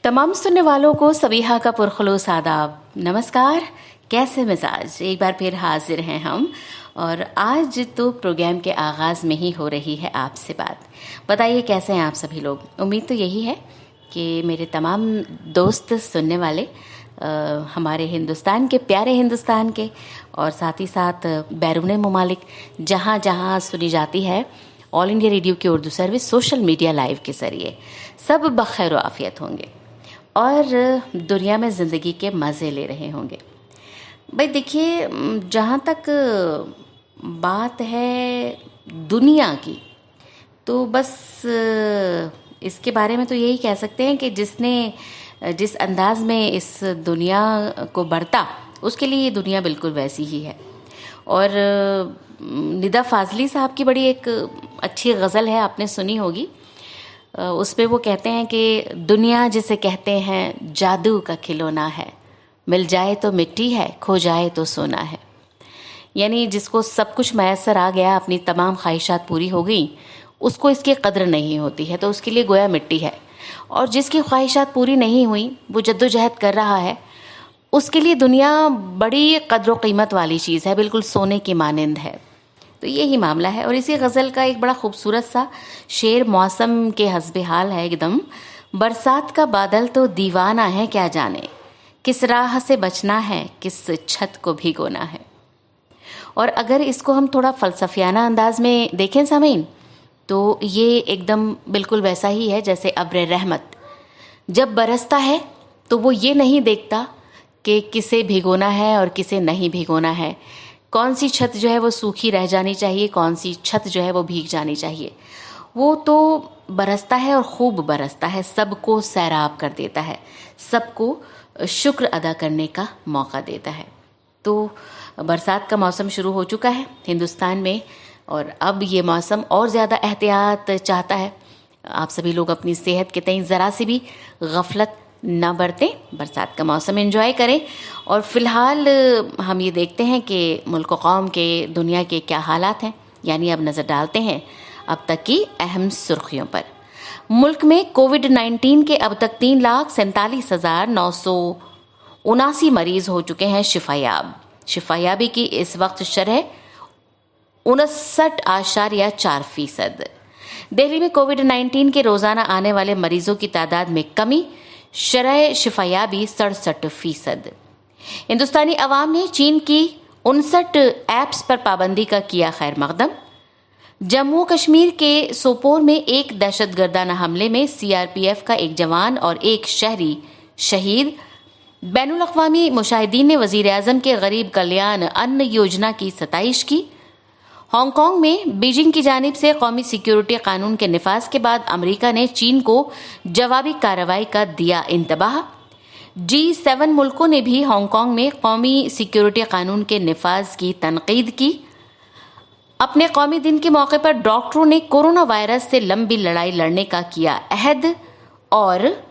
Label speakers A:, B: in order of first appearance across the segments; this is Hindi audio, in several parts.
A: तमाम सुनने वालों को सबीहा का पुरखुलूस आदाब। नमस्कार, कैसे मिजाज। एक बार फिर हाजिर हैं हम, और आज तो प्रोग्राम के आगाज़ में ही हो रही है आपसे बात। बताइए कैसे हैं आप सभी लोग। उम्मीद तो यही है कि मेरे तमाम दोस्त सुनने वाले हमारे हिंदुस्तान के, प्यारे हिंदुस्तान के, और साथ ही साथ बैरून मुमालिक जहाँ जहाँ सुनी जाती है ऑल इंडिया रेडियो की Urdu service social media live के ज़रिए, सब बखैर आफियत होंगे और दुनिया में ज़िंदगी के मज़े ले रहे होंगे। भाई देखिए, जहाँ तक बात है दुनिया की, तो बस इसके बारे में तो यही कह सकते हैं कि जिसने जिस अंदाज में इस दुनिया को बरता, उसके लिए ये दुनिया बिल्कुल वैसी ही है। और निदा फाजली साहब की बड़ी एक अच्छी गज़ल है, आपने सुनी होगी। उस पे वो कहते हैं कि दुनिया जिसे कहते हैं जादू का खिलौना है, मिल जाए तो मिट्टी है, खो जाए तो सोना है। यानी जिसको सब कुछ मैसर आ गया, अपनी तमाम ख्वाहिशात पूरी हो गई, उसको इसकी कद्र नहीं होती है, तो उसके लिए गोया मिट्टी है। और जिसकी ख्वाहिशात पूरी नहीं हुई, वो जद्दोजहद कर रहा है, उसके लिए दुनिया बड़ी कद्र कीमत वाली चीज़ है, बिल्कुल सोने की मानिंद है। तो यही मामला है। और इसी गज़ल का एक बड़ा खूबसूरत सा शेर मौसम के हस्बे हाल है एकदम। बरसात का बादल तो दीवाना है, क्या जाने किस राह से बचना है, किस छत को भिगोना है। और अगर इसको हम थोड़ा फ़लसफ़ियाना अंदाज में देखें सामीन, तो ये एकदम बिल्कुल वैसा ही है जैसे अब्र रहमत जब बरसता है तो वो ये नहीं देखता कि किसे भिगोना है और किसे नहीं भिगोना है, कौन सी छत जो है वो सूखी रह जानी चाहिए, कौन सी छत जो है वो भीग जानी चाहिए। वो तो बरसता है और खूब बरसता है, सबको सैराब कर देता है, सबको शुक्र अदा करने का मौका देता है। तो बरसात का मौसम शुरू हो चुका है हिंदुस्तान में, और अब ये मौसम और ज़्यादा एहतियात चाहता है। आप सभी लोग अपनी सेहत के तईं ज़रा सी भी गफलत ना बरतें, बरसात का मौसम एंजॉय करें। और फ़िलहाल हम ये देखते हैं कि मुल्क कौम के, दुनिया के क्या हालात हैं। यानी अब नज़र डालते हैं अब तक की अहम सुर्खियों पर। मुल्क में कोविड-19 के अब तक 3,47,979 मरीज़ हो चुके हैं शिफायाब। शिफायाबी की इस वक्त शरह 59.4%। दिल्ली में कोविड-19 के रोज़ाना आने वाले मरीजों की तादाद में कमी, शरह शिफायाबी 67%। हिंदुस्तानी अवाम ने चीन की 59 ऐप्स पर पाबंदी का किया खैर मकदम। जम्मू कश्मीर के सोपोर में एक दहशतगर्दाना हमले में सीआरपीएफ का एक जवान और एक शहरी शहीद। बैनुल अक़वामी मुशाहिदीन ने वज़ीर आज़म के गरीब कल्याण अन्न योजना की सताइश की। हांगकांग में बीजिंग की जानिब से कौमी सिक्योरिटी कानून के निफाज के बाद अमेरिका ने चीन को जवाबी कार्रवाई का दिया इंतबाह। G7 मुल्कों ने भी हांगकांग में कौमी सिक्योरिटी कानून के निफाज की तनकीद की। अपने कौमी दिन के मौके पर डॉक्टरों ने कोरोना वायरस से लंबी लड़ाई लड़ने का किया अहद। और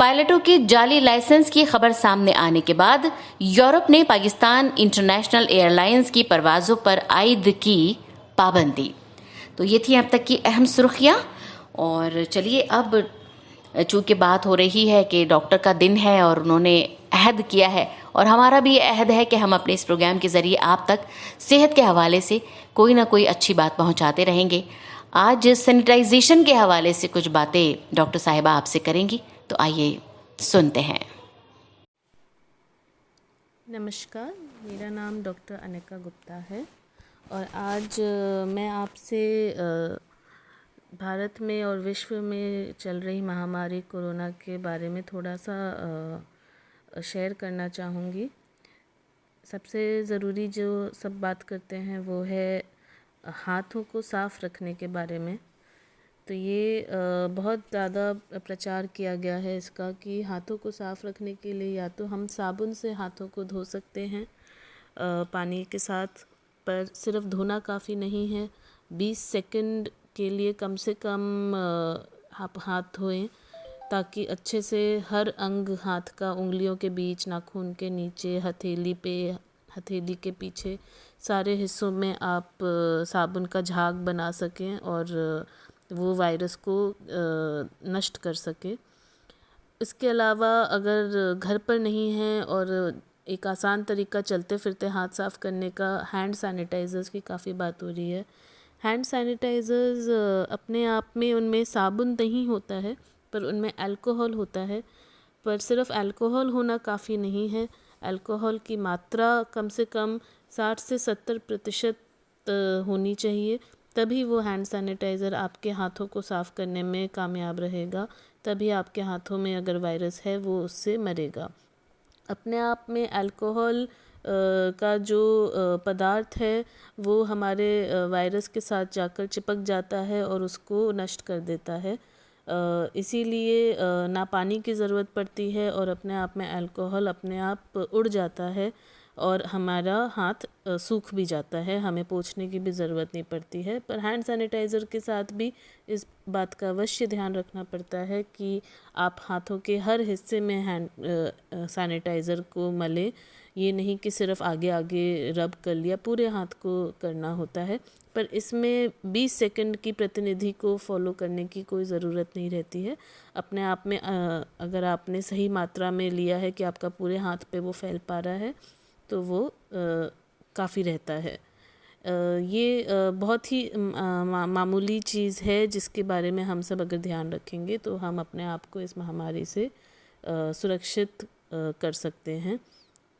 A: पायलटों की जाली लाइसेंस की खबर सामने आने के बाद यूरोप ने पाकिस्तान इंटरनेशनल एयरलाइंस की परवाज़ों पर आयद की पाबंदी। तो ये थी अब तक की अहम सुर्खियाँ। और चलिए, अब चूँकि बात हो रही है कि डॉक्टर का दिन है और उन्होंने अहद किया है, और हमारा भी अहद है कि हम अपने इस प्रोग्राम के ज़रिए आप तक सेहत के हवाले से कोई ना कोई अच्छी बात पहुँचाते रहेंगे। आज सैनिटाइजेशन के हवाले से कुछ बातें डॉक्टर साहिबा आपसे करेंगी, तो आइए सुनते हैं।
B: नमस्कार, मेरा नाम डॉक्टर अनिका गुप्ता है और आज मैं आपसे भारत में और विश्व में चल रही महामारी कोरोना के बारे में थोड़ा सा शेयर करना चाहूँगी। सबसे ज़रूरी जो सब बात करते हैं वो है हाथों को साफ़ रखने के बारे में। तो ये बहुत ज़्यादा प्रचार किया गया है इसका कि हाथों को साफ़ रखने के लिए या तो हम साबुन से हाथों को धो सकते हैं पानी के साथ, पर सिर्फ धोना काफ़ी नहीं है। 20 सेकंड के लिए कम से कम आप हाथ धोएं, ताकि अच्छे से हर अंग हाथ का, उंगलियों के बीच, नाखून के नीचे, हथेली पे, हथेली के पीछे, सारे हिस्सों में आप साबुन का झाग बना सकें और वो वायरस को नष्ट कर सके। इसके अलावा अगर घर पर नहीं है और एक आसान तरीका चलते फिरते हाथ साफ़ करने का, हैंड सैनिटाइज़र्स की काफ़ी बात हो रही है। हैंड सैनिटाइज़र्स अपने आप में उनमें साबुन नहीं होता है, पर उनमें अल्कोहल होता है। पर सिर्फ अल्कोहल होना काफ़ी नहीं है, अल्कोहल की मात्रा कम से कम 60 से 70% होनी चाहिए, तभी वो हैंड सैनिटाइज़र आपके हाथों को साफ़ करने में कामयाब रहेगा, तभी आपके हाथों में अगर वायरस है वो उससे मरेगा। अपने आप में अल्कोहल का जो पदार्थ है वो हमारे वायरस के साथ जाकर चिपक जाता है और उसको नष्ट कर देता है। इसीलिए ना पानी की ज़रूरत पड़ती है और अपने आप में अल्कोहल अपने आप उड़ जाता है और हमारा हाथ सूख भी जाता है, हमें पोंछने की भी ज़रूरत नहीं पड़ती है। पर हैंड सैनिटाइज़र के साथ भी इस बात का अवश्य ध्यान रखना पड़ता है कि आप हाथों के हर हिस्से में हैंड सैनिटाइज़र को मलें। ये नहीं कि सिर्फ आगे आगे रब कर लिया, पूरे हाथ को करना होता है। पर इसमें 20 सेकंड की प्रतिनिधि को फॉलो करने की कोई ज़रूरत नहीं रहती है। अपने आप में अगर आपने सही मात्रा में लिया है कि आपका पूरे हाथ पे वो फैल पा रहा है तो वो काफ़ी रहता है। ये बहुत ही मामूली चीज़ है जिसके बारे में हम सब अगर ध्यान रखेंगे तो हम अपने आप को इस महामारी से सुरक्षित कर सकते हैं।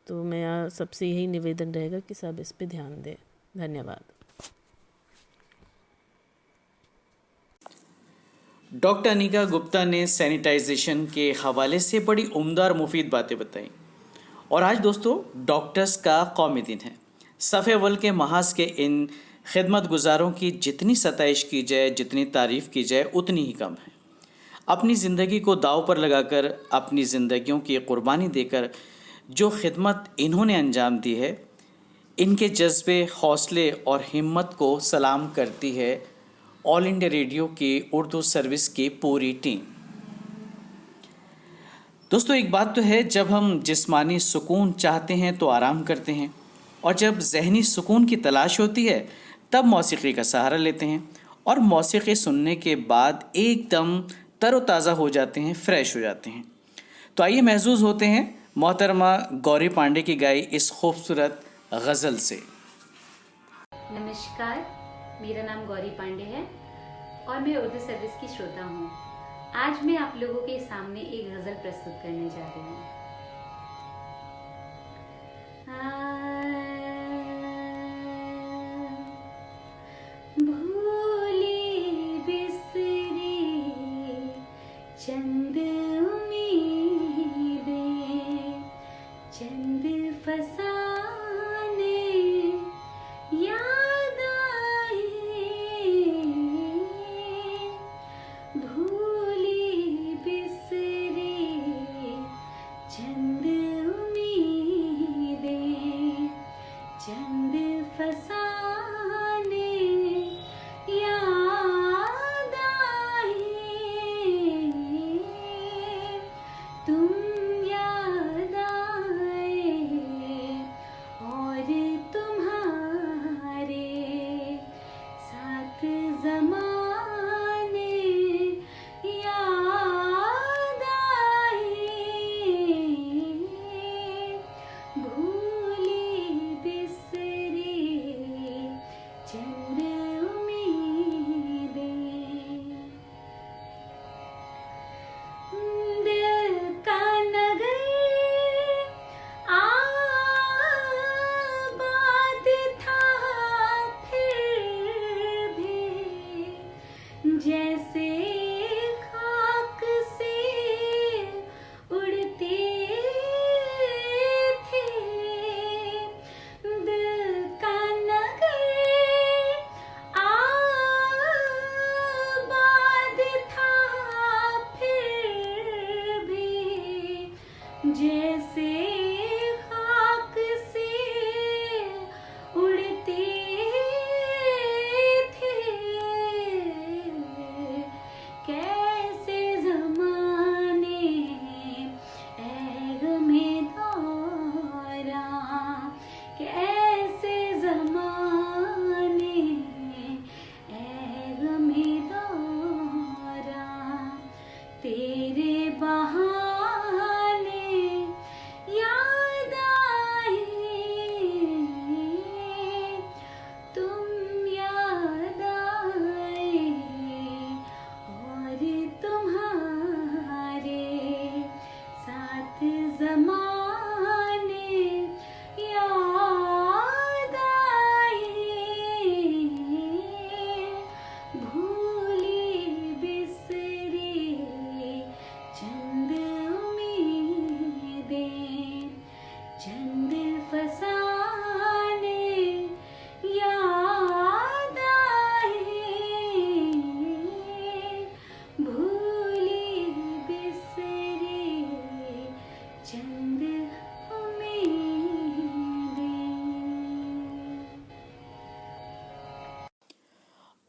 B: तो मैं सबसे यही निवेदन रहेगा कि सब इस पे ध्यान दें। धन्यवाद।
C: डॉक्टर अनिका गुप्ता ने सैनिटाइजेशन के हवाले से बड़ी उम्दा और मुफीद बातें बताई। और आज दोस्तों डॉक्टर्स का कौमी दिन है। सफ़े अव्वल के महाज के इन खिदमत गुजारों की जितनी सताइश की जाए, जितनी तारीफ़ की जाए उतनी ही कम है। अपनी ज़िंदगी को दाव पर लगाकर, अपनी ज़िंदगियों की कुर्बानी देकर जो खिदमत इन्होंने अंजाम दी है, इनके जज्बे, हौसले और हिम्मत को सलाम करती है ऑल इंडिया रेडियो की उर्दू सर्विस की पूरी टीम। दोस्तों एक बात तो है, जब हम जिस्मानी सुकून चाहते हैं तो आराम करते हैं, और जब जहनी सुकून की तलाश होती है तब मौसीकी का सहारा लेते हैं, और मौसीकी सुनने के बाद एकदम तरोताज़ा हो जाते हैं, फ्रेश हो जाते हैं। तो आइए महसूस होते हैं मोहतरमा गौरी पांडे की गाई इस खूबसूरत गज़ल से।
A: नमस्कार, मेरा नाम गौरी पांडे है और मैं उर्दू सर्विस की श्रोता हूँ। आज मैं आप लोगों के सामने एक गज़ल प्रस्तुत करने जा रही हूँ। भूली बिसरी चंद उम्मीदें, चंद फसाने याद आए, भूली बिसरी चंद उम्मीदें, चंद फसाने याद आए,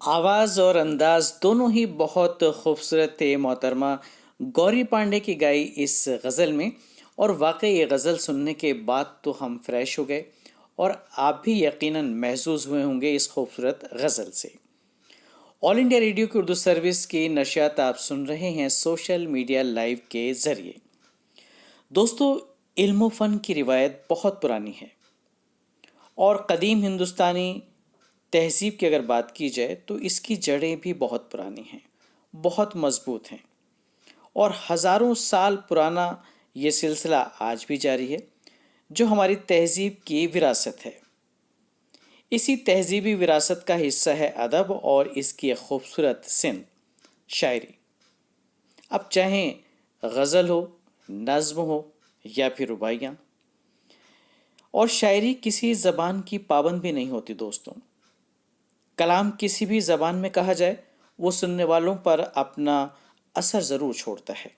C: आवाज़ और अंदाज दोनों ही बहुत खूबसूरत थे मोहतरमा गौरी पांडे की गाई इस गज़ल में। और वाकई ये गज़ल सुनने के बाद तो हम फ्रेश हो गए और आप भी यकीनन महसूस हुए होंगे इस खूबसूरत गज़ल से। ऑल इंडिया रेडियो की उर्दू सर्विस की नशियात आप सुन रहे हैं सोशल मीडिया लाइव के ज़रिए। दोस्तों, इल्म फ़न की रिवायत बहुत पुरानी है और कदीम हिंदुस्तानी तहजीब की अगर बात की जाए तो इसकी जड़ें भी बहुत पुरानी हैं, बहुत मजबूत हैं और हज़ारों साल पुराना ये सिलसिला आज भी जारी है, जो हमारी तहजीब की विरासत है। इसी तहजीबी विरासत का हिस्सा है अदब और इसकी एक खूबसूरत सिंध शायरी। अब चाहें गज़ल हो, नज़्म हो या फिर रुबाइयाँ, और शायरी किसी ज़बान की पाबंद भी नहीं होती दोस्तों। कलाम किसी भी ज़बान में कहा जाए वो सुनने वालों पर अपना असर ज़रूर छोड़ता है।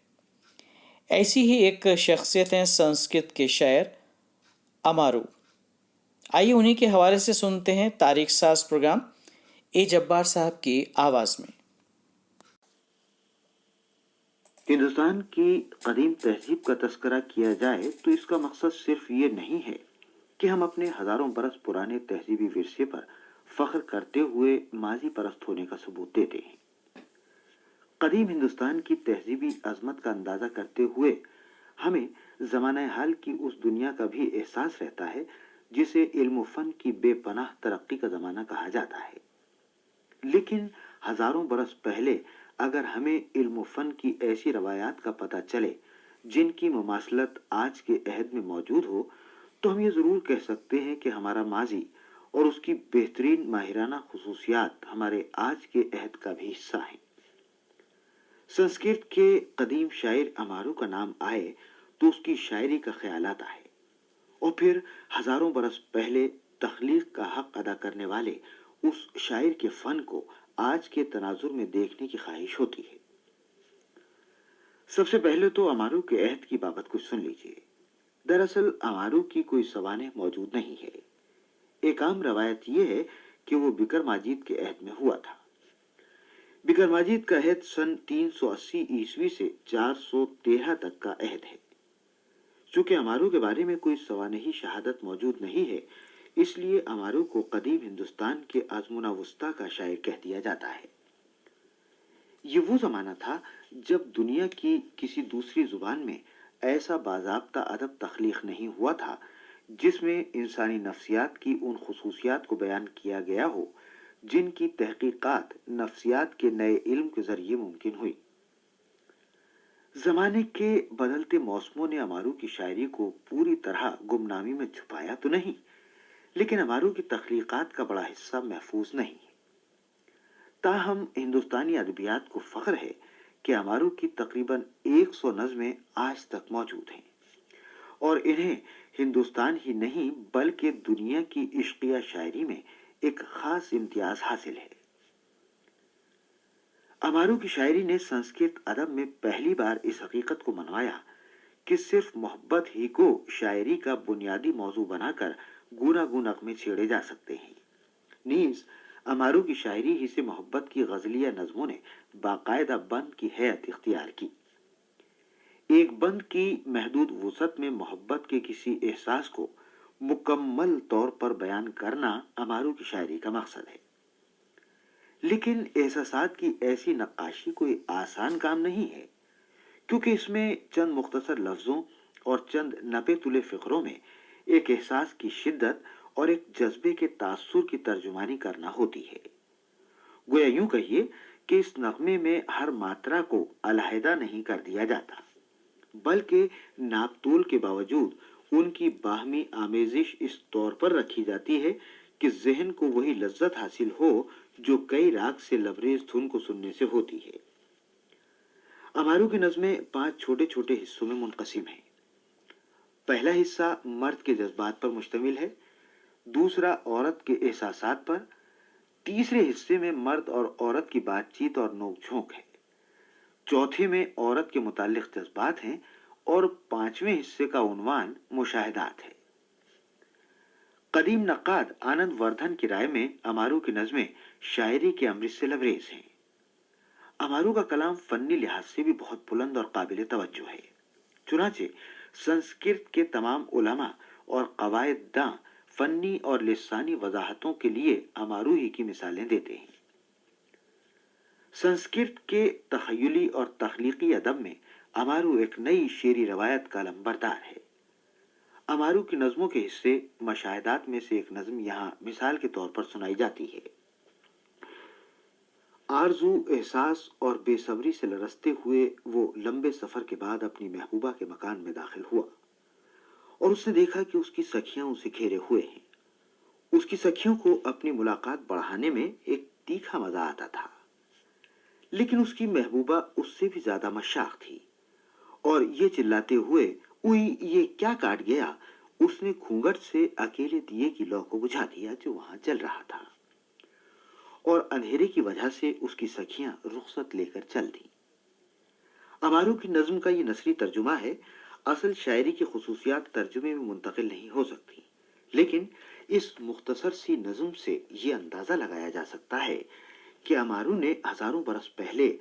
C: ऐसी ही एक शख्सियत हैं संस्कृत के शायर अमारू। आइए उन्हीं के हवाले से सुनते हैं तारीख साज प्रोग्राम ए जब्बार साहब की आवाज़ में।
D: हिंदुस्तान की कदीम तहजीब का तस्करा किया जाए तो इसका मकसद सिर्फ ये नहीं है कि हम अपने हजारों बरस पुराने तहजीबी विरसे पर फख्र करते हुए माजी परस्त होने का सबूत देते हैं। कदीम हिंदुस्तान की तहजीबी अजमत का अंदाजा करते हुए हमें ज़माने हाल की उस दुनिया का भी एहसास रहता है जिसे इल्म फ़न की बेपनाह तरक्की का ज़माना कहा जाता है। लेकिन हजारों बरस पहले अगर हमें इल्म फ़न की ऐसी रवायात का पता चले जिनकी मुमासलत आज के अहद में मौजूद हो, तो हम ये ज़रूर कह सकते हैं कि हमारा माजी और उसकी बेहतरीन माहिराना खुसूसियात हमारे आज के अहद का भी हिस्सा हैं। संस्कृत के कदीम शायर अमारू का नाम आए तो उसकी शायरी का ख्याल आता है और फिर हजारों बरस पहले तख्लीक का हक अदा करने वाले उस शायर के फन को आज के तनाजुर में देखने की ख्वाहिश होती है। सबसे पहले तो अमारू के अहद की बाबत कुछ सुन लीजिए। दरअसल अमारू की कोई सवानेह मौजूद नहीं है। एक आम रवायत यह है कि वो बिकर माजिद के अहद में हुआ था। बिकर माजिद का अहद सन 380 ईस्वी से 413 तक का अहद है। चूंकि अमारू के बारे में कोई सवानही शहादत मौजूद नहीं है, इसलिए अमारू को कदीम हिंदुस्तान के आजमुना वुस्ता का शायर कह दिया जाता है। ये वो जमाना था जब दुनिया की किसी दूसरी जुबान में ऐसा बाज़ाब्ता अदब तख्लीक नहीं हुआ था जिसमें इंसानी नफ्सियात की उन खुसूसियात को बयान किया गया हो जिनकी तहकीकात नफ्सियात के नए इल्म के जरिए मुमकिन हुई। जमाने के बदलते मौसमों ने अमारू की शायरी को पूरी तरह गुमनामी में छुपाया तो नहीं, लेकिन अमारू की तख्लीकात का बड़ा हिस्सा महफूज नहीं। ताहम हिंदुस्तानी अदबियात को फख्र है कि अमारू की तकरीबन 100 नज़में आज तक मौजूद हैं और इन्हें हिंदुस्तान ही नहीं बल्कि दुनिया की इश्किया शायरी में एक खास इम्तियाज हासिल है। अमारू की शायरी ने संस्कृत अदब में पहली बार इस हकीकत को मनवाया कि सिर्फ मोहब्बत ही को शायरी का बुनियादी मौजू बनाकर गूनागू नग़मे छेड़े जा सकते हैं। नीज अमारू की शायरी ही से मोहब्बत की गजलिया नज़मों ने बाकायदा बंद की हैत इख्तियार की। एक बंद की महदूद वुसअत में मोहब्बत के किसी एहसास को मुकम्मल तौर पर बयान करना अमारू की शायरी का मकसद है। लेकिन एहसासात की ऐसी नक्काशी कोई आसान काम नहीं है, क्योंकि इसमें चंद मुख्तसर लफ्जों और चंद नपे तुले फिक्रों में एक एहसास की शिद्दत और एक जज्बे के तासुर की तर्जुमानी करना होती है। गोया यूं कहिए कि इस नगमे में हर मात्रा को अलहदा नहीं कर दिया जाता, बल्कि नापतोल के बावजूद उनकी बाहमी आमेजिश इस तौर पर रखी जाती है कि जहन को वही लज्जत हासिल हो जो कई राग से लबरेज धुन को सुनने से होती है। अमारू की नज़में 5 छोटे छोटे हिस्सों में मुनक़सिम हैं। पहला हिस्सा मर्द के जज्बात पर मुश्तमिल है, दूसरा औरत के एहसासात पर, तीसरे हिस्से में मर्द और औरत की बातचीत और नोक-झोंक है, चौथे में औरत के मुताल्लिक जज्बात हैं और 5वें हिस्से का उन्वान मुशाहिदात है। कदीम नक्काद आनंद वर्धन की राय में अमारू की नज़में शायरी के अमृत से लबरेज हैं। अमारू का कलाम फन्नी लिहाज से भी बहुत बुलंद और काबिल तवज्जो है। चुनाचे संस्कृत के तमाम उलमा और कवायददां फन्नी और लिसानी वजाहतों के लिए अमारू ही की मिसालें देते हैं। संस्कृत के तखयली और तख्लीकी अदब में अमारू एक नई शेरी रवायत का लंबरदार है। अमारू की नज़मों के हिस्से मशाहिदात में से एक नज़म यहाँ मिसाल के तौर पर सुनाई जाती है। आरजू, एहसास और बेसब्री से लरसते हुए वो लंबे सफर के बाद अपनी महबूबा के मकान में दाखिल हुआ और उसने देखा कि उसकी सखियां उसे घेरे हुए हैं। उसकी सखियों को अपनी मुलाकात बढ़ाने में एक तीखा मजा आता था, लेकिन उसकी महबूबा उससे भी ज्यादा मशाक थी और ये चिल्लाते हुए, उई ये क्या काट गया, उसने घूंघट से अकेले दिए की लौ को बुझा दिया जो वहां जल रहा था और अंधेरे की वजह से उसकी सखियां रुखसत लेकर चल दी। अमारू की नज्म का ये नसरी तर्जुमा है। असल शायरी की खुसूसियात तर्जुमे में मुंतकिल नहीं हो सकती, लेकिन इस मुख्तसर सी नज्म से ये अंदाजा लगाया जा सकता है कि अमारू ने हजारों बरस पहले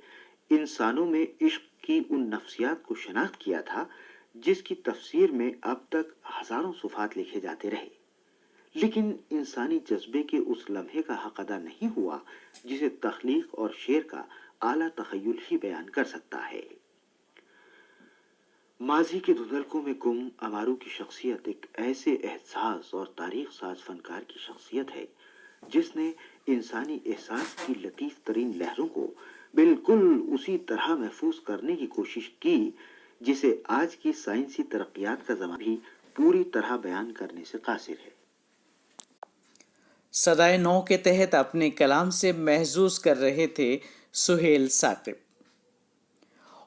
D: इंसानों में इश्क की उन नफ्सियात को शनाख्त किया था जिसकी तफसीर में अब तक हजारों सुफात लिखे जाते रहे, लेकिन इंसानी जज्बे के उस लम्हे का हक अदा नहीं हुआ जिसे तख्लीक और शेर का आला तखय्युल ही बयान कर सकता है। माजी के धुंधलकों में गुम अमारू की शख्सियत एक ऐसे एहसास और तारीख साज फनकार की शख्सियत है जिसने इंसानी एहसास की लतीफ तरीन लहरों को बिल्कुल उसी तरह महफूज करने की कोशिश की जिसे आज की साइंसी तरक्कियात का ज़माना भी पूरी तरह बयान करने से कासिर है।
C: सदाए नौ के तहत अपने कलाम से महजूज कर रहे थे सुहेल साकिब,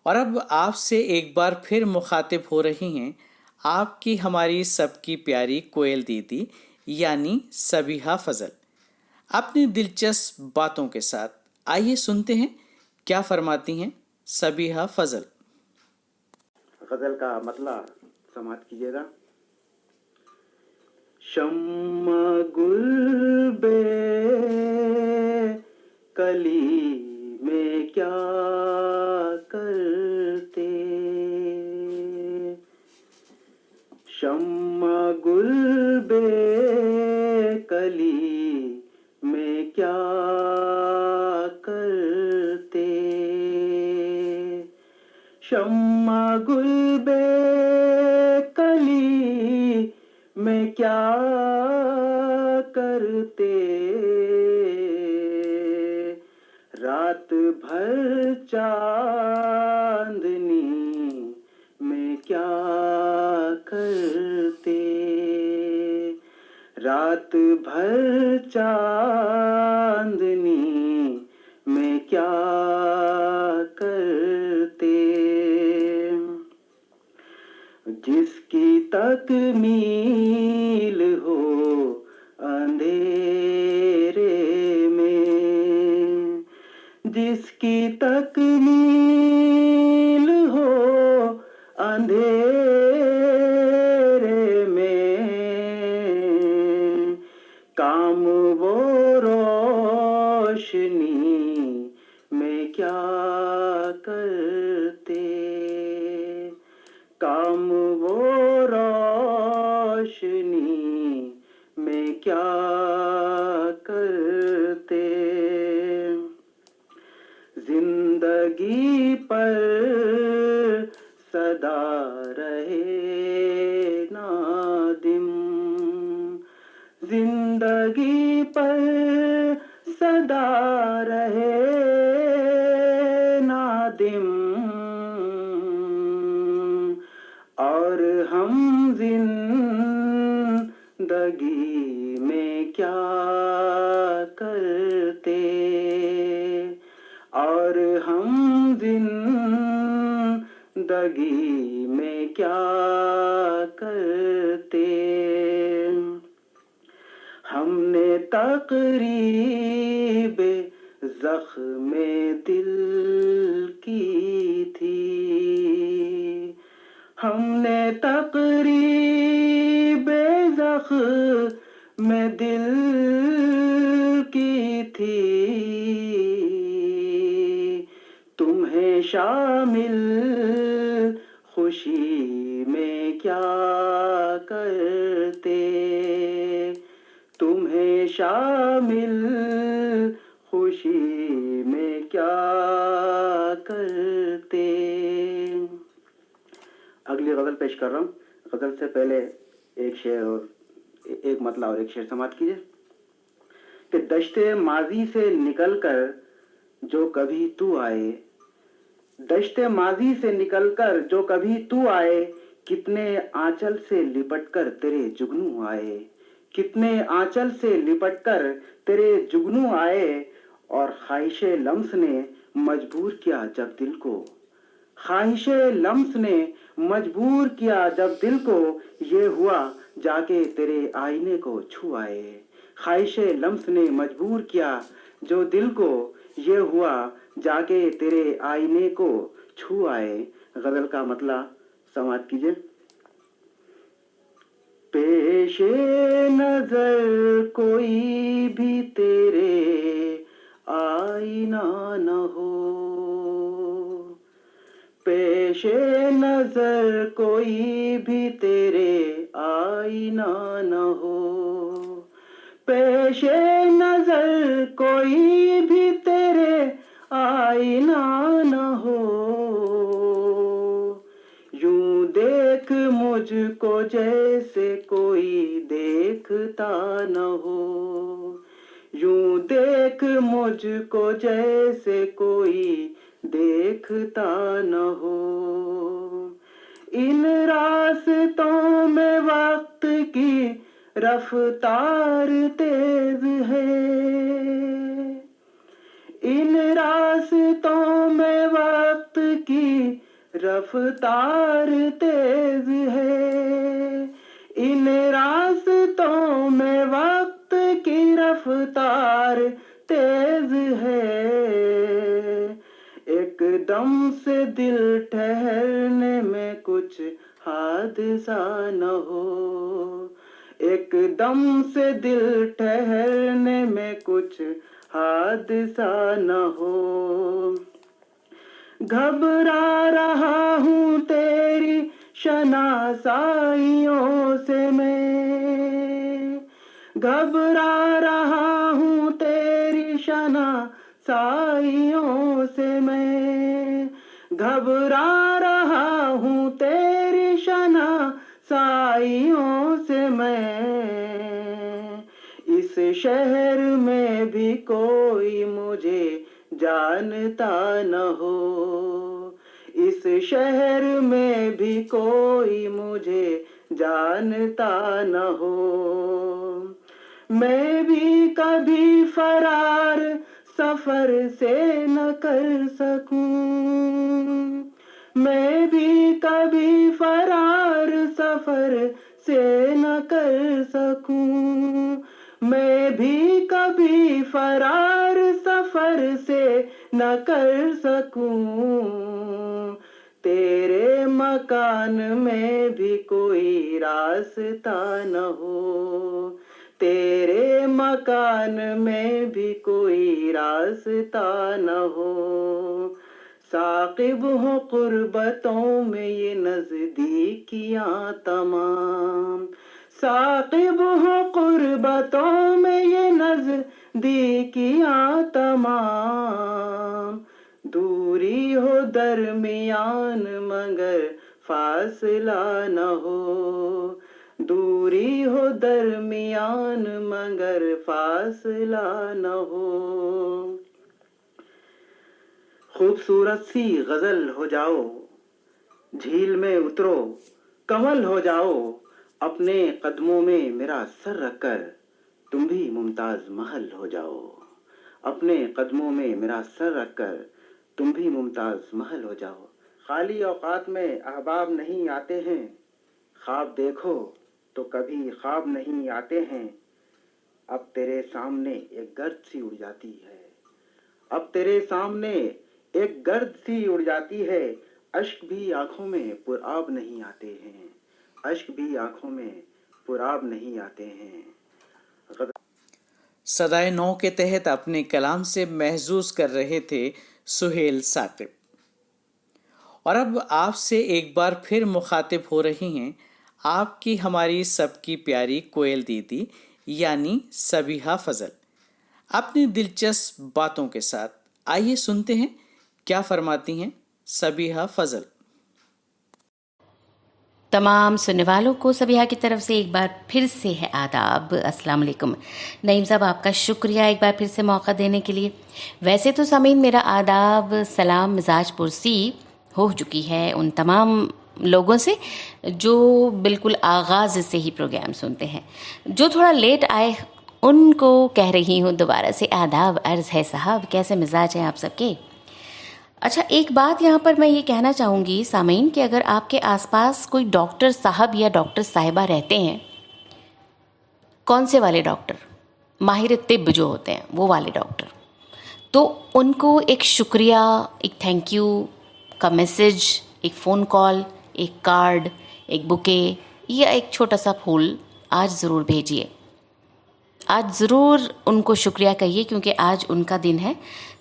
C: और अब आपसे एक बार फिर मुखातिब हो रही हैं आपकी हमारी सबकी प्यारी कोयल दीदी यानी सबीहा फजल अपनी दिलचस्प बातों के साथ। आइए सुनते हैं क्या फरमाती हैं सबीहा फजल।
D: गजल का मतला समाप्त कीजिएगा। शम्मा गुल बे कली में क्या करते, शम्मा गुल बे कली में क्या करते, शम्मा गुल बे कली में क्या करते, रात भर चांदनी में क्या करते, रात भर चांदनी में क्या करते, जिसकी तकमील हो अंधेरे में, जिसकी तकमील हो अंधेरे में, काम वो रोशनी में क्या करते, काम वो रोशनी में क्या करते, जिंदगी पर सदा रहे नादिम, जिंदगी पर सदा रहे नादिम, और हम जिंदगी में क्या करते, और हम जिंदगी में क्या करते, हमने तकरीब ज़ख्मे दिल की थी, हमने तकरीब ज़ख्मे
E: तुम्हें शामिल खुशी में क्या करते, तुम्हें शामिल खुशी में क्या करते। अगली गज़ल पेश कर रहा हूँ। गज़ल से पहले एक शेर और एक मतला और एक शेर समाप्त कीजिए कि दश्ते माजी से निकलकर जो कभी तू आए, दश्ते माजी से निकलकर जो कभी तू आए, कितने आंचल से लिपटकर तेरे जुगनू आए, कितने आंचल से लिपटकर तेरे जुगनू आए। और ख्वाहिशे लम्स ने मजबूर किया जब दिल को, ख्वाहिशे लम्स ने मजबूर किया जब दिल को, ये हुआ जाके तेरे आईने को छू आए। ख्वाहिशे लम्स ने मजबूर किया जो दिल को, ये हुआ जाके तेरे आईने को छू आए। गजल का मतला समाप्त कीजिए। पेशे नजर कोई भी तेरे आईना न हो, पेशे नजर कोई भी तेरे आईना न हो, पेशे नजर कोई भी तेरे आईना न हो। यूं देख मुझको जैसे कोई देखता न हो, यूं देख मुझको जैसे कोई देखता न हो। इन रास्तों में वक्त की रफ्तार तेज है, इन रास्तों में वक्त की रफ्तार तेज है, इन रास्तों में वक्त की रफ्तार तेज है। एकदम से दिल ठहरने में कुछ हादसा न हो, एकदम से दिल ठहरने में कुछ हादसा न हो। घबरा रहा हूँ तेरी शनासाइयों से मैं, घबरा रहा हूँ तेरी शनासाइयों से मैं, घबरा रहा हूँ तेरी शनासाइयों से मैं। इस शहर में भी कोई मुझे जानता न हो, इस शहर में भी कोई मुझे जानता न हो। मैं भी कभी फरार सफर से न कर सकूं, मैं भी कभी फरार सफर से न कर सकूं, मैं भी कभी फरार सफर से न कर सकूं। तेरे मकान में भी कोई रास्ता न हो, तेरे मकान में भी कोई रास्ता न हो। साकिब हो कुर्बतों में ये नजदीकियां तमाम, साकिब हो कुर्बतों में ये नजदीकियां तमाम। दूरी हो दरमियान मगर फासला न हो, दूरी हो दरमियान मगर फासला न हो। खूबसूरत सी गजल हो जाओ, झील में उतरो कमल हो जाओ, अपने कदमों में मेरा सर रखकर तुम भी मुमताज महल हो जाओ, अपने कदमों में मेरा सर रखकर तुम भी मुमताज महल हो जाओ। खाली औकात में अहबाब नहीं आते हैं, ख्वाब देखो तो कभी ख्वाब नहीं आते हैं। अब तेरे सामने एक गर्द सी उड़ जाती है, अब तेरे सामने एक गर्द सी उड़ जाती है। अश्क भी आंखों में पुराब नहीं आते हैं, अश्क भी आंखों में पुराब नहीं आते हैं।
C: सदाए नौ के तहत अपने कलाम से महसूस कर रहे थे सुहेल साकिब। और अब आपसे एक बार फिर मुखातिब हो रही हैं आपकी हमारी सबकी प्यारी कोयल दीदी यानी सबीहा फजल अपनी दिलचस्प बातों के साथ। आइए सुनते हैं क्या फरमाती हैं सबीहा फजल।
A: तमाम सुनने वालों को सबीहा की तरफ से एक बार फिर से है आदाब, अस्सलाम वालेकुम। नईम साहब, आपका शुक्रिया एक बार फिर से मौका देने के लिए। वैसे तो सामीन मेरा आदाब सलाम मिजाज पुरसी हो चुकी है उन तमाम लोगों से जो बिल्कुल आगाज़ से ही प्रोग्राम सुनते हैं। जो थोड़ा लेट आए उनको कह रही हूँ दोबारा से आदाब अर्ज़ है साहब, कैसे मिजाज हैं आप सबके। अच्छा, एक बात यहाँ पर मैं ये कहना चाहूँगी सामीन कि अगर आपके आसपास कोई डॉक्टर साहब या डॉक्टर साहिबा रहते हैं, कौन से वाले डॉक्टर, माहिर तिब जो होते हैं वो वाले डॉक्टर, तो उनको एक शुक्रिया, एक थैंक यू का मैसेज, एक फ़ोन कॉल, एक कार्ड, एक बुके या एक छोटा सा फूल आज ज़रूर भेजिए। आज ज़रूर उनको शुक्रिया कहिए क्योंकि आज उनका दिन है।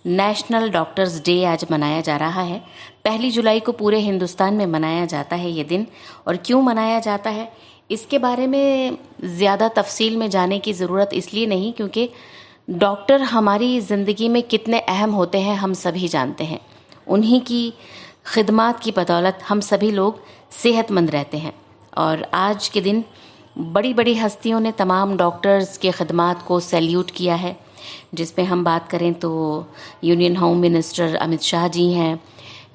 A: नेशनल डॉक्टर्स डे आज मनाया जा रहा है। 1 जुलाई को पूरे हिंदुस्तान में मनाया जाता है ये दिन। और क्यों मनाया जाता है इसके बारे में ज़्यादा तफसील में जाने की ज़रूरत इसलिए नहीं क्योंकि डॉक्टर हमारी ज़िंदगी में कितने अहम होते हैं हम सभी जानते हैं। उन्हीं की खिदमात की बदौलत हम सभी लोग सेहतमंद रहते हैं। और आज के दिन बड़ी बड़ी हस्तियों ने तमाम डॉक्टर्स के खिदमात को सैल्यूट किया है, जिसमें हम बात करें तो union home minister Amit Shah ji हैं,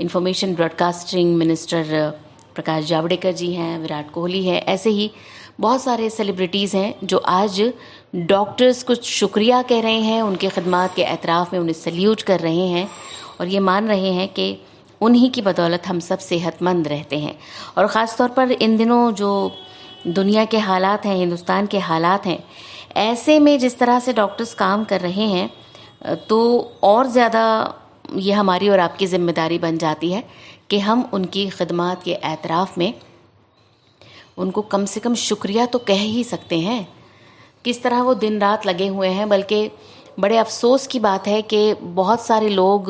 A: information broadcasting minister Prakash Javadekar ji हैं, विराट कोहली है, ऐसे ही बहुत सारे सेलिब्रिटीज़ हैं जो आज डॉक्टर्स को शुक्रिया कह रहे हैं, उनके खिदमात के एतराफ़ में उन्हें सैल्यूट कर रहे हैं और ये मान रहे हैं कि उन्हीं की बदौलत हम सब सेहतमंद रहते हैं। और ख़ास तौर पर इन दिनों जो दुनिया के हालात हैं, हिंदुस्तान के हालात हैं, ऐसे में जिस तरह से डॉक्टर्स काम कर रहे हैं तो और ज़्यादा ये हमारी और आपकी ज़िम्मेदारी बन जाती है कि हम उनकी खिदमात के एतराफ़ में उनको कम से कम शुक्रिया तो कह ही सकते हैं। किस तरह वो दिन रात लगे हुए हैं, बल्कि बड़े अफसोस की बात है कि बहुत सारे लोग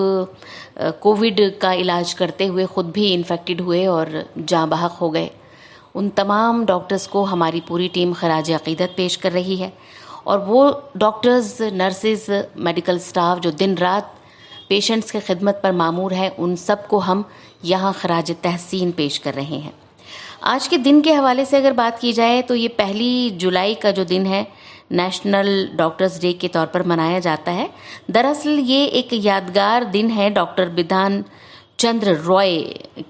A: कोविड का इलाज करते हुए ख़ुद भी इन्फेक्टेड हुए और जाँ बहक हो गए। उन तमाम डॉक्टर्स को हमारी पूरी टीम खराज अक़ीदत पेश कर रही है। और वो डॉक्टर्स, नर्सेज, मेडिकल स्टाफ जो दिन रात पेशेंट्स की खिदमत पर मामूर है, उन सब को हम यहाँ खराज तहसीन पेश कर रहे हैं। आज के दिन के हवाले से अगर बात की जाए तो ये 1 जुलाई का जो दिन है नेशनल डॉक्टर्स डे के तौर पर मनाया जाता है। दरअसल ये एक यादगार दिन है, डॉक्टर बिधान चंद्र रॉय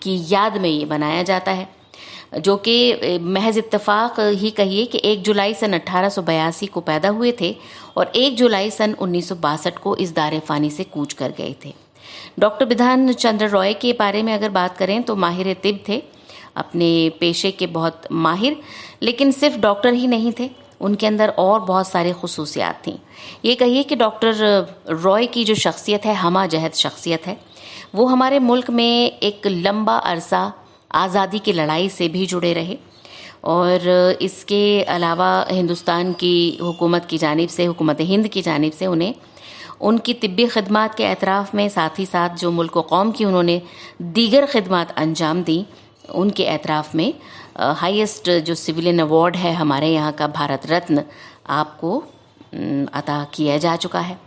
A: की याद में ये मनाया जाता है, जो कि महज इत्तेफाक ही कहिए कि 1 जुलाई सन 1882 को पैदा हुए थे और 1 जुलाई सन 1962 को इस दारे फ़ानी से कूच कर गए थे। डॉक्टर बिधान चंद्र रॉय के बारे में अगर बात करें तो माहिर तिब थे, अपने पेशे के बहुत माहिर, लेकिन सिर्फ डॉक्टर ही नहीं थे, उनके अंदर और बहुत सारी खुसूसियात थीं। ये कहिए कि डॉक्टर रॉय की जो शख्सियत है, हमा जहत शख्सियत है, वो हमारे मुल्क में एक लंबा अरसा आज़ादी की लड़ाई से भी जुड़े रहे और इसके अलावा हिंदुस्तान की हुकूमत की जानिब से, हुकूमत हिंद की जानिब से उन्हें उनकी तिब्बी खिदमात के एतराफ़ में साथ ही साथ जो मुल्क व कौम की उन्होंने दीगर खिदमात अंजाम दी, उनके एतराफ़ में हाईएस्ट जो सिविलियन अवार्ड है हमारे यहाँ का, भारत रत्न, आपको अता किया जा चुका है।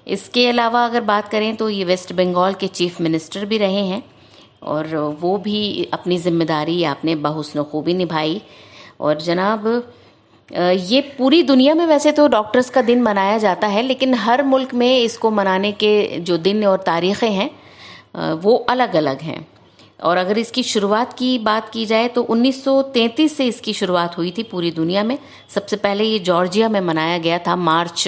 A: इसके अलावा अगर बात करें तो ये वेस्ट बंगाल के चीफ मिनिस्टर भी रहे हैं और वो भी अपनी ज़िम्मेदारी आपने बहुस्न खूबी निभाई। और जनाब, ये पूरी दुनिया में वैसे तो डॉक्टर्स का दिन मनाया जाता है, लेकिन हर मुल्क में इसको मनाने के जो दिन और तारीख़ें हैं वो अलग अलग हैं। और अगर इसकी शुरुआत की बात की जाए तो 1933 से इसकी शुरुआत हुई थी पूरी दुनिया में। सबसे पहले ये जॉर्जिया में मनाया गया था, मार्च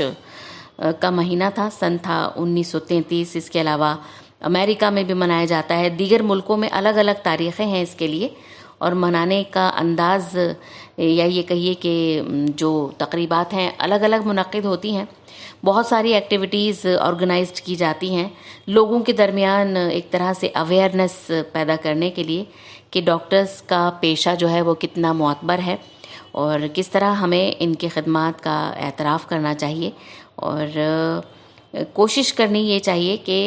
A: का महीना था, सन था 1933। इसके अलावा अमेरिका में भी मनाया जाता है, दीगर मुल्कों में अलग अलग तारीख़ें हैं इसके लिए और मनाने का अंदाज़ या ये कहिए कि जो तकरीबात हैं अलग अलग मुनक़्क़िद होती हैं। बहुत सारी एक्टिविटीज़ ऑर्गेनाइज्ड की जाती हैं लोगों के दरमियान एक तरह से अवेयरनेस पैदा करने के लिए कि डॉक्टर्स का पेशा जो है वो कितना मुअत्बर है और किस तरह हमें इनकी खिदमात का एतराफ़ करना चाहिए और कोशिश करनी ये चाहिए कि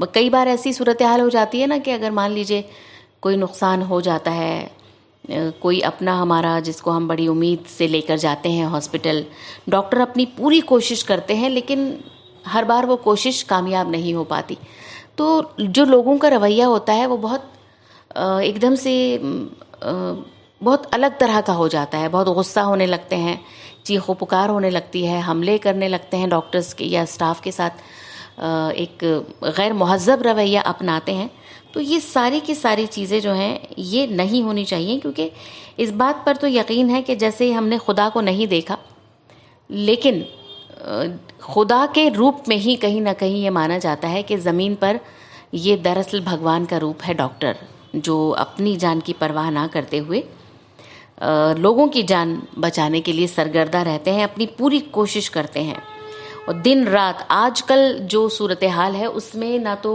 A: कई बार ऐसी सूरत हाल हो जाती है ना कि अगर मान लीजिए कोई नुकसान हो जाता है, कोई अपना हमारा जिसको हम बड़ी उम्मीद से लेकर जाते हैं हॉस्पिटल, डॉक्टर अपनी पूरी कोशिश करते हैं लेकिन हर बार वो कोशिश कामयाब नहीं हो पाती। तो जो लोगों का रवैया होता है वो बहुत एकदम से बहुत अलग तरह का हो जाता है। बहुत गुस्सा होने लगते हैं, चीखो पुकार होने लगती है, हमले करने लगते हैं डॉक्टर्स के या स्टाफ के साथ, एक गैर मुहज़्ज़ब रवैया अपनाते हैं। तो ये सारी की सारी चीज़ें जो हैं ये नहीं होनी चाहिए, क्योंकि इस बात पर तो यकीन है कि जैसे हमने खुदा को नहीं देखा लेकिन खुदा के रूप में ही कहीं ना कहीं ये माना जाता है कि ज़मीन पर ये दरअसल भगवान का रूप है डॉक्टर, जो अपनी जान की परवाह ना करते हुए लोगों की जान बचाने के लिए सरगर्दा रहते हैं, अपनी पूरी कोशिश करते हैं और दिन रात। आजकल जो सूरत हाल है उसमें ना तो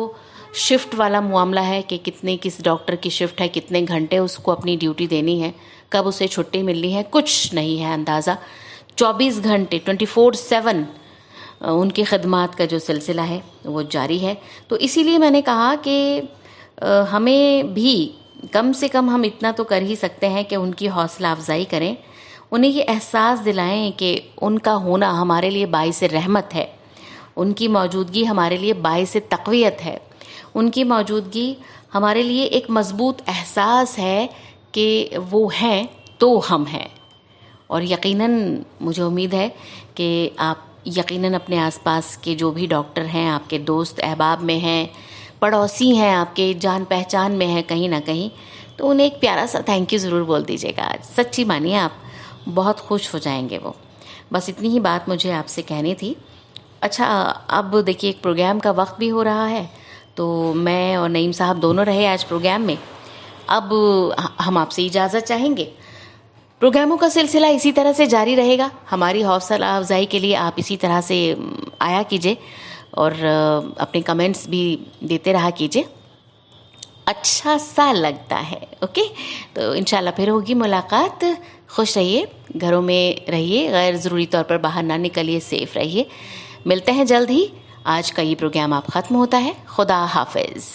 A: शिफ्ट वाला मामला है कि कितने किस डॉक्टर की शिफ्ट है, कितने घंटे उसको अपनी ड्यूटी देनी है, कब उसे छुट्टी मिलनी है, कुछ नहीं है अंदाज़ा। 24 घंटे 24/7 उनकी खदमात का जो सिलसिला है वो जारी है। तो इसीलिए मैंने कहा कि हमें भी कम से कम हम इतना तो कर ही सकते हैं कि उनकी हौसला अफजाई करें, उन्हें ये एहसास दिलाएं कि उनका होना हमारे लिए बाइस रहमत है, उनकी मौजूदगी हमारे लिए बाइस तक़वियत है, उनकी मौजूदगी हमारे लिए एक मज़बूत एहसास है कि वो हैं तो हम हैं। और यकीनन मुझे उम्मीद है कि आप यकीनन अपने आसपास के जो भी डॉक्टर हैं, आपके दोस्त अहबाब में हैं, पड़ोसी हैं, आपके जान पहचान में हैं कहीं ना कहीं, तो उन्हें एक प्यारा सा थैंक यू ज़रूर बोल दीजिएगा आज। सच्ची मानिए आप बहुत खुश हो जाएंगे वो। बस इतनी ही बात मुझे आपसे कहनी थी। अच्छा, अब देखिए एक प्रोग्राम का वक्त भी हो रहा है, तो मैं और नईम साहब दोनों रहे आज प्रोग्राम में। अब हम आपसे इजाज़त चाहेंगे। प्रोग्रामों का सिलसिला इसी तरह से जारी रहेगा। हमारी हौसला अफजाई के लिए आप इसी तरह से आया कीजिए और अपने कमेंट्स भी देते रहा कीजिए, अच्छा सा लगता है। ओके, तो इंशाल्लाह फिर होगी मुलाकात। खुश रहिए, घरों में रहिए, गैर ज़रूरी तौर पर बाहर ना निकलिए, सेफ रहिए। मिलते हैं जल्द ही। आज का ये प्रोग्राम आप ख़त्म होता है। खुदा हाफिज़।